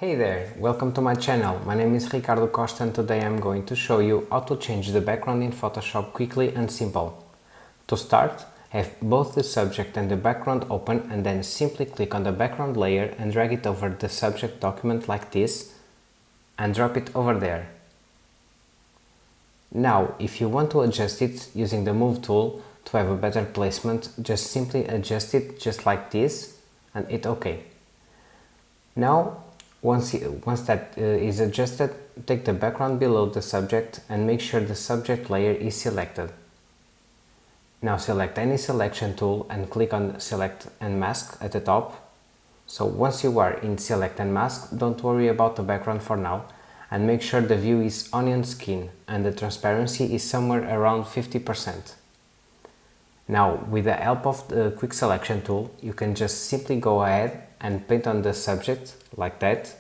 Hey there, welcome to my channel. My name is Ricardo Costa and today I'm going to show you how to change the background in Photoshop quickly and simple. To start, have both the subject and the background open and then simply click on the background layer and drag it over the subject document like this and drop it over there. Now, if you want to adjust it using the Move tool to have a better placement, just simply adjust it just like this and hit OK. Now, once that is adjusted, take the background below the subject and make sure the subject layer is selected. Now select any selection tool and click on Select and Mask at the top. So once you are in Select and Mask, don't worry about the background for now and make sure the view is onion skin and the transparency is somewhere around 50%. Now, with the help of the Quick Selection tool, you can just simply go ahead and paint on the subject like that.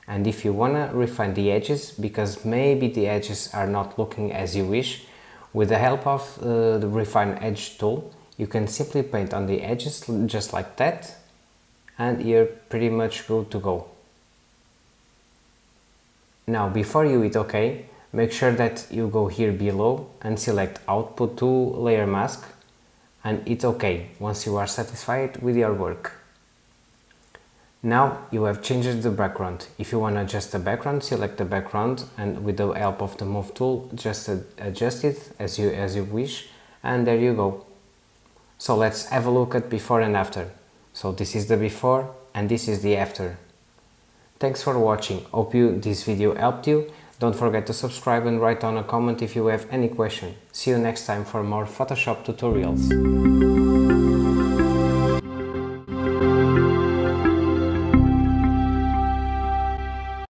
And if you want to refine the edges, because maybe the edges are not looking as you wish, with the help of the Refine Edge tool, you can simply paint on the edges just like that, and you're pretty much good to go. Now, before you hit OK, make sure that you go here below and select Output to Layer Mask and hit OK once you are satisfied with your work. Now you have changed the background. If you want to adjust the background, select the background and with the help of the Move tool, just adjust it as you wish, and there you go. So let's have a look at before and after. So this is the before and this is the after. Thanks for watching. Hope this video helped you. Don't forget to subscribe and write down a comment if you have any question. See you next time for more Photoshop tutorials.